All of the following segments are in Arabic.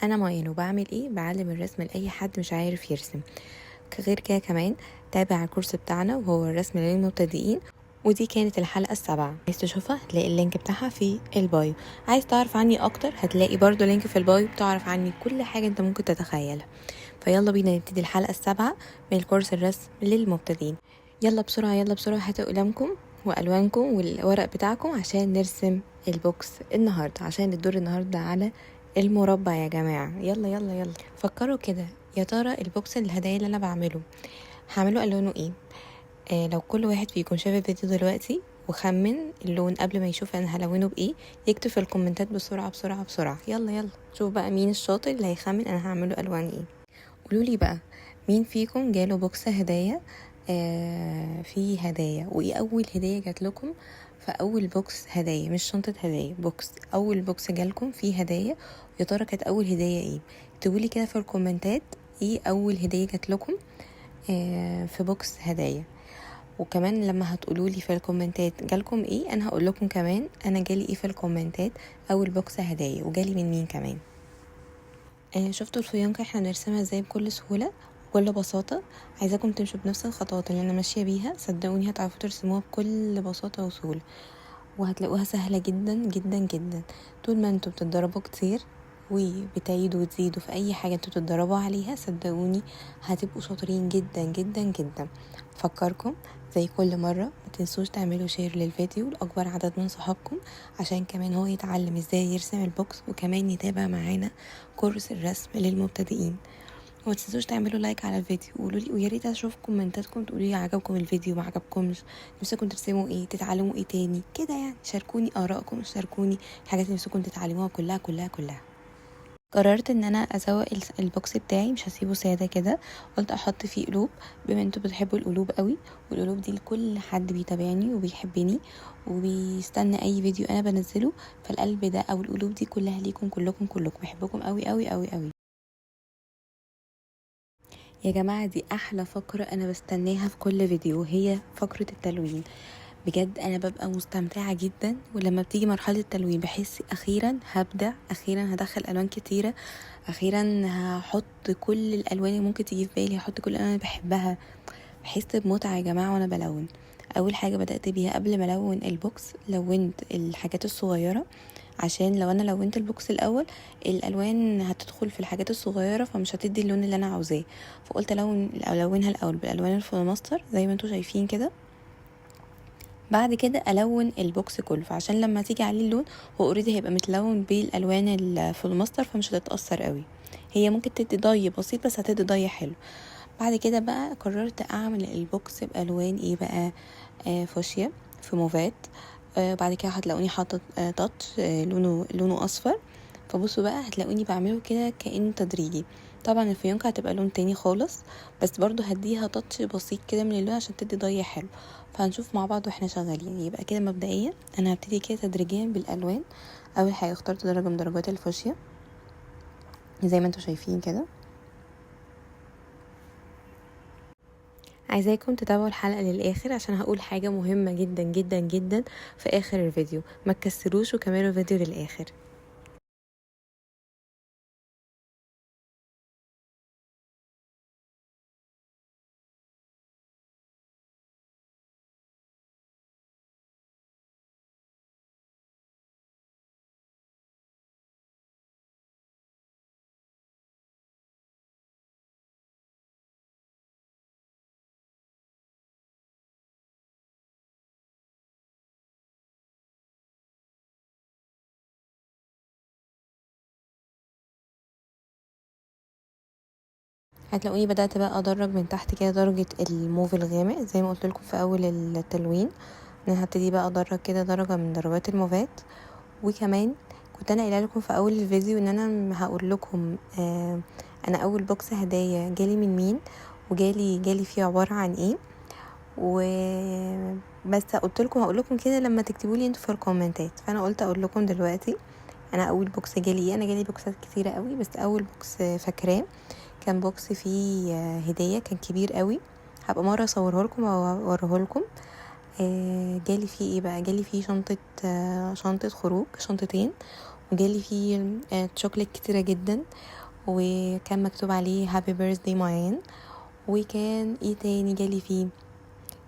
انا معين وبعمل ايه؟ بعلم الرسم لاي حد مش عارف يرسم. غير كده كمان تابع الكورس بتاعنا وهو الرسم للمبتدئين. ودي كانت الحلقة ال7. عايز تشوفها هتلاقي اللينك بتاعها في البايو. عايز تعرف عني اكتر هتلاقي برضو لينك في البايو بتعرف عني كل حاجة انت ممكن تتخيلها. فيلا بينا نبتدي الحلقة ال7 من الكورس الرسم للمبتدئين. يلا بسرعة يلا بسرعة، هاتوا اقلامكم والوانكم والورق بتاعكم عشان نرسم البوكس النهاردة، عشان الدور النهاردة على المربع يا جماعة. يلا يلا يلا فكروا كده، يا ترى البوكس الهدايا اللي انا بعمله هعمله الوانه ايه؟ لو كل واحد فيكم شاف الفيديو دلوقتي وخمن اللون قبل ما يشوف انا هلونه بايه، يكتب في الكومنتات بسرعة بسرعة بسرعة. يلا يلا شوف بقى مين الشاطر اللي هيخمن انا هعمله الوان ايه. قولولي بقى مين فيكم جاله بوكس هدايا؟ في هدايا، وايه اول هدية جات لكم؟ فاول بوكس هدايا، مش شنطة هدايا، بوكس، اول بوكس جالكم فيه هدايا. يا ترى كانت اول هدية ايه؟ اكتبولي كده في الكومنتات ايه اول هدية جات لكم في بوكس هدايا. وكمان لما هتقولولي في الكومنتات جالكم ايه، انا هقول لكم كمان انا جالي ايه في الكومنتات اول بوكس هدايا وجالي من مين كمان. شفتوا الفيونكة احنا بنرسمها ازاي بكل سهولة بكل بساطة. عايزاكم تمشوا بنفس الخطوات اللي انا ماشية بيها، صدقوني هتعرفوا ترسموها بكل بساطة وسهولة، وهتلاقوها سهلة جدا جدا جدا. طول ما انتوا بتتدربوا كتير وبتعيدوا وتزيدوا في اي حاجة انتوا بتتدربوا عليها، صدقوني هتبقوا شاطرين جدا جدا جدا. فكركم زي كل مرة ما تنسوش تعملوا شير للفيديو لأكبر عدد من صحابكم، عشان كمان هو يتعلم ازاي يرسم البوكس وكمان يتابع معانا كورس الرسم للمبتدئين. وما تنسوش تعملوا لايك على الفيديو، وقولوا لي، ويا ريت اشوف كومنتاتكم تقولوا لي عجبكم الفيديو ما عجبكمش، نفسكم ترسموا ايه، تتعلموا ايه تاني كده يعني. شاركوني ارائكم، شاركوني الحاجات اللي نفسكم تتعلموها كلها كلها كلها. قررت ان انا ازوق البوكس بتاعي، مش هسيبه ساده كده، قلت احط فيه قلوب بما انتوا بتحبوا القلوب قوي، والقلوب دي لكل حد بيتابعني وبيحبني وبيستنى اي فيديو انا بنزله. فالقلب ده او القلوب دي كلها ليكم كلكم كلكم، بحبكم قوي قوي قوي قوي يا جماعة. دي أحلى فقرة أنا بستناها في كل فيديو، هي فقرة التلوين. بجد أنا ببقى مستمتعة جدا، ولما بتيجي مرحلة التلوين بحس أخيرا هبدع، أخيرا هدخل ألوان كتيرة، أخيرا هحط كل الألوان اللي ممكن تيجي في بالي، هحط كل الألوان اللي بحبها. بحس بمتعة يا جماعة وأنا بلون. أول حاجة بدأت بيها قبل ما ألون البوكس، لونت الحاجات الصغيرة، عشان لو انا لونت البوكس الاول الالوان هتدخل في الحاجات الصغيره فمش هتدي اللون اللي انا عاوزاه. فقلت الونها الاول بالالوان الفلوماستر زي ما انتوا شايفين كده، بعد كده الون البوكس كله، فعشان لما تيجي عليه اللون هو اوريدي هيبقى متلون بالالوان الفلوماستر فمش هتتاثر قوي. هي ممكن تدي ضي بسيط بس هتدي ضي حلو. بعد كده بقى قررت اعمل البوكس بالوان ايه بقى، فوشيا في موفات. بعد كده هتلاقوني حاطه تاتش لونه اصفر. فبصوا بقى هتلاقوني بعمله كده كأنه تدريجي. طبعا الفيونكة هتبقى لون تاني خالص، بس برضو هديها تاتش بسيط كده من اللون عشان تدي ضي حلو. فهنشوف مع بعض واحنا شغالين. يبقى كده مبدئيا انا هبتدي كده تدريجيا بالالوان. اول حاجه اخترت درجه من درجات الفوشيا زي ما انتوا شايفين كده. عايزاكم تتابعوا الحلقة للآخر عشان هقول حاجة مهمة جدا جدا جدا في آخر الفيديو، ما تكسروش وكملوا الفيديو للآخر. هتلاقوني بدأت بقى أدرج من تحت كده درجة الموف الغامق زي ما قلت لكم في أول التلوين. أنا هبتدي بقى أدرج كده درجة من درجات الموفات. وكمان كنت أنا قايله لكم في أول الفيديو إن أنا هقول لكم أنا أول بوكس هدايا جالي من مين، وجالي فيه عبارة عن ايه. بس قلت لكم هقول لكم كده لما تكتبوا لي انتوا في الكومنتات، فانا قلت اقول لكم دلوقتي انا اول بوكس جالي ايه. انا جالي بوكسات كتيره قوي، بس اول بوكس فاكراه كان بوكس فيه هديه، كان كبير قوي. هبقى مره اصوره لكم واوريه لكم. جالي فيه ايه بقى، جالي فيه شنطه خروج، شنطتين، وجالي فيه شوكليت كتيرة جدا، وكان مكتوب عليه هابي بيرثدي مايان. وكان ايه تاني جالي فيه؟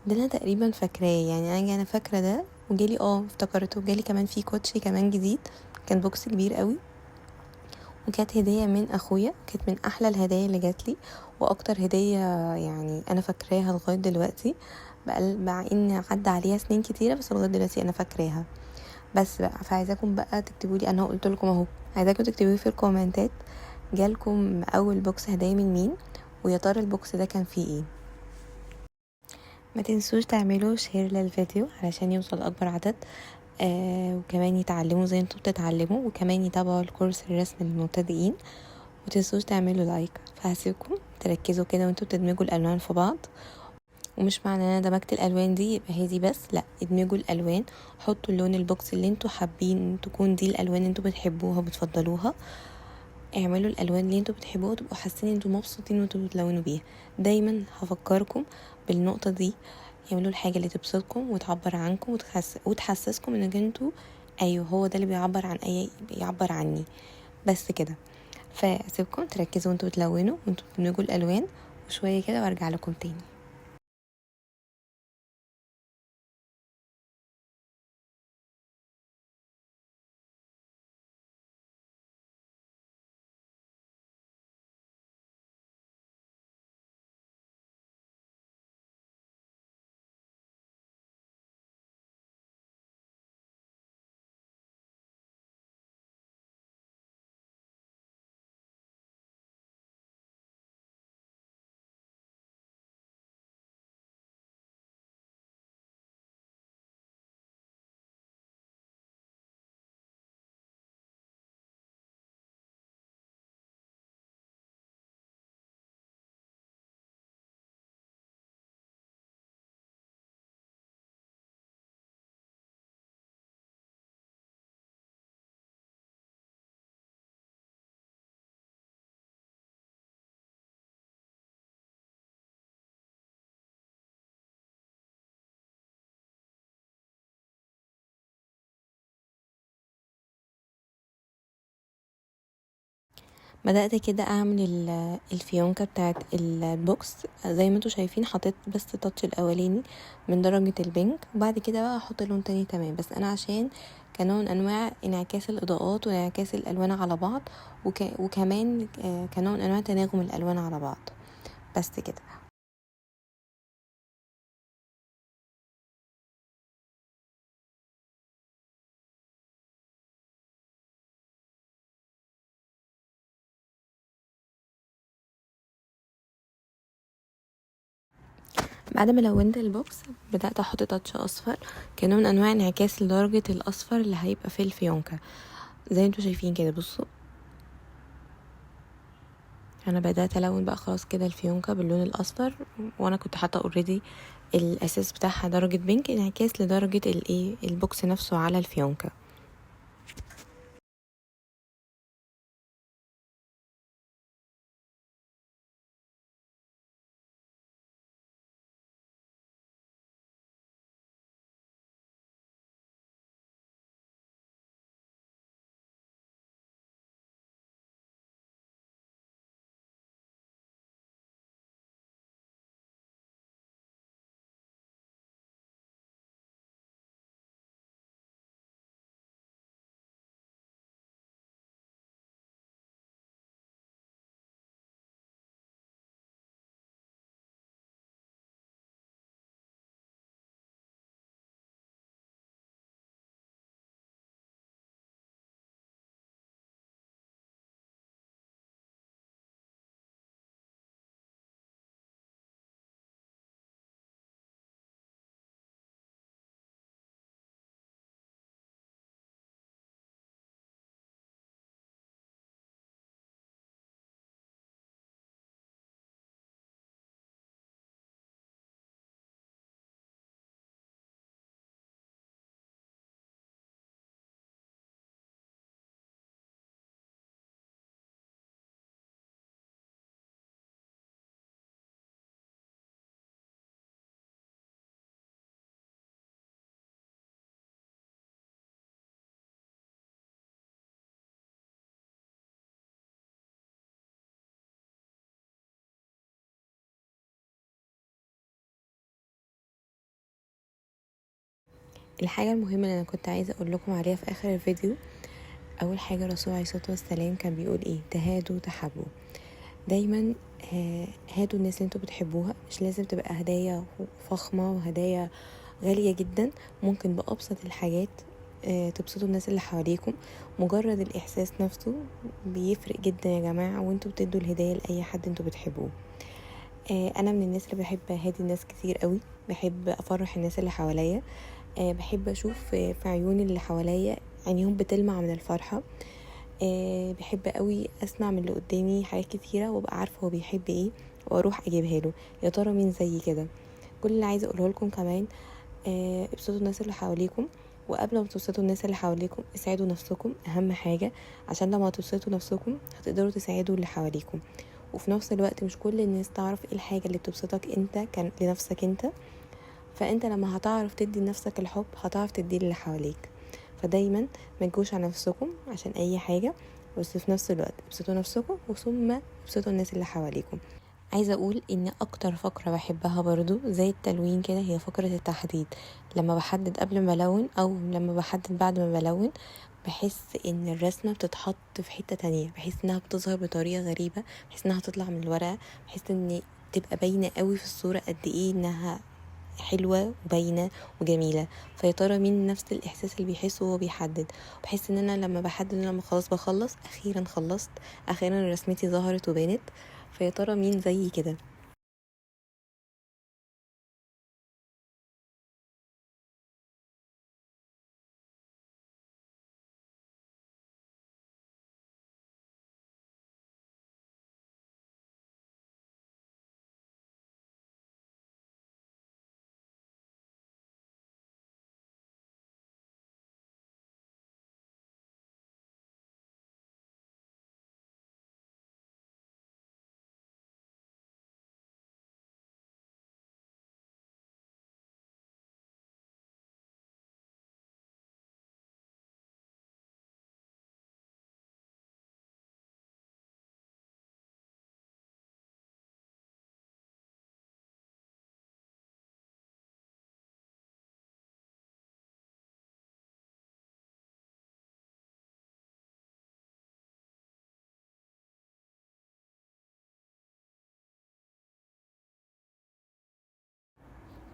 ده انا تقريبا فاكراه، يعني انا فاكره ده. وجالي افتكرته، جالي كمان فيه كوتشي كمان جديد، كان بوكس كبير قوي، وكانت هديه من اخويا، كانت من احلى الهدايا اللي جاتلي، واكتر هديه يعني انا فاكراها لغايه دلوقتي، مع ان عدى عليها سنين كتيره، بس لغايه دلوقتي انا فاكراها. بس بقى فعايزاكم بقى تكتبوا لي، انا قلت لكم اهو، عايزاكم تكتبوا لي في الكومنتات جالكم اول بوكس هدايا من مين، ويا ترى البوكس ده كان فيه ايه. ما تنسوش تعملوا شير للفيديو علشان يوصل اكبر عدد، وكمان يتعلموا زي انتوا بتتعلموا، وكمان يتابعوا الكورس الرسم للمبتدئين. وتنسوش تعملوا لايك. فهسيبكم تركزوا كده وانتوا بتدمجوا الالوان في بعض، ومش معنى ان انا دمجت الالوان دي يبقى هي دي بس، لا، ادمجوا الالوان، حطوا اللون البوكس اللي انتوا حابين تكون دي الالوان اللي انتوا بتحبوها وبتفضلوها. اعملوا الالوان اللي انتوا بتحبوها وتبقوا حاسين انتوا مبسوطين وانتوا بتلونوا بيها. دايما هفكركم بالنقطه دي، اعملوا الحاجه اللي تبسطكم وتعبر عنكم وتحسسكم انك انتوا ايوه هو ده اللي بيعبر عني. بس كده. فاسيبكم تركزوا وانتوا بتلونوا وانتوا بتدمجوا الالوان، وشويه كده وارجع لكم تاني. بدأت كده اعمل الفيونكة بتاعت البوكس، زي ما انتوا شايفين حطيت بس التاتش الاولاني من درجة البينك، وبعد كده بقى احط لون تاني تمام، بس انا عشان كنوع من انواع انعكاس الاضاءات وانعكاس الالوان على بعض، وكمان كنوع من انواع تناغم الالوان على بعض. بس كده. بعد ما لونت البوكس بدأت احط تاتش اصفر كنوع من انواع انعكاس لدرجة الاصفر اللي هيبقى في الفيونكة، زي انتوا شايفين كده. بصوا انا بدأت الون بقى خلاص كده الفيونكة باللون الاصفر، وانا كنت حاطه اوريدي الاساس بتاعها درجة بينك انعكاس لدرجة البوكس نفسه على الفيونكة. الحاجة المهمة اللي انا كنت عايزة اقول لكم عليها في اخر الفيديو، اول حاجة الرسول عليه الصلاة والسلام كان بيقول ايه؟ تهادوا تحبوا. دايما هادوا الناس اللي انتوا بتحبوها. مش لازم تبقى هدايا فخمة وهدايا غالية جدا، ممكن بأبسط الحاجات تبسطوا الناس اللي حواليكم. مجرد الإحساس نفسه بيفرق جدا يا جماعة، وانتوا بتدوا الهدايا لأي حد انتوا بتحبوه. أنا من الناس اللي بحب هادي الناس كتير قوي، بحب أفرح الناس اللي حواليا. بحب أشوف في عيون اللي حواليا عينيهم بتلمع من الفرحة. بحب قوي أسمع من اللي قدامي حاجات كتيرة وابقى عارفة هو بيحب ايه واروح اجيبها له. يا ترى مين زي كده؟ كل اللي عايزه اقوله لكم كمان، ابسطوا الناس اللي حواليكم، وقبل ما تبسطوا الناس اللي حواليكم اسعدوا نفسكم اهم حاجه، عشان لما تبسطوا نفسكم هتقدروا تساعدوا اللي حواليكم. وفي نفس الوقت مش كل الناس تعرف ايه الحاجه اللي بتبسطك انت كان لنفسك انت، فانت لما هتعرف تدي لنفسك الحب هتعرف تدي اللي حواليك. فدايما ما تجوش على نفسكم عشان اي حاجه، بس في نفس الوقت ابسطوا نفسكم وثم ابسطوا الناس اللي حواليكم. عايزة اقول ان اكتر فقرة بحبها برضو زي التلوين كده هي فقرة التحديد. لما بحدد قبل ما الون او لما بحدد بعد ما بلون، بحس ان الرسمة بتتحط في حتة تانية، بحس انها بتظهر بطريقة غريبة، بحس انها تطلع من الورقة، بحس ان تبقى باينة قوي في الصورة قد ايه انها حلوة وباينة وجميلة. فيا ترى مين نفس الإحساس اللي بيحسه وهو بيحدد؟ بحس ان انا لما بحدد لما خلاص بخلص اخيرا خلصت، اخيرا رسمتي ظهرت وبانت. فيا ترى مين زي كده؟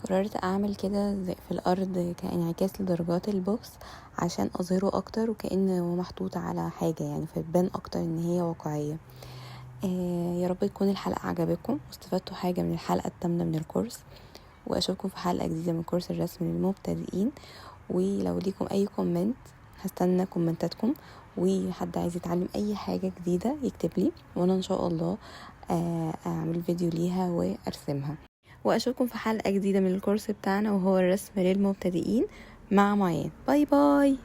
قررت اعمل كده زي في الارض كانعكاس لدرجات البوكس عشان اظهره اكتر وكأنه محطوط على حاجة، يعني فتبان اكتر ان هي واقعية. يا رب تكون الحلقة عجبتكم واستفدتوا حاجة من الحلقة الثامنة من الكورس، واشوفكم في حلقة جديدة من كورس الرسم للمبتدئين. ولو ليكم اي كومنت هستنى كومنتاتكم، وحد عايز يتعلم اي حاجة جديدة يكتب لي وانا ان شاء الله اعمل فيديو ليها وارسمها. واشوفكم في حلقة جديدة من الكورس بتاعنا وهو الرسم للمبتدئين مع معين. باي باي.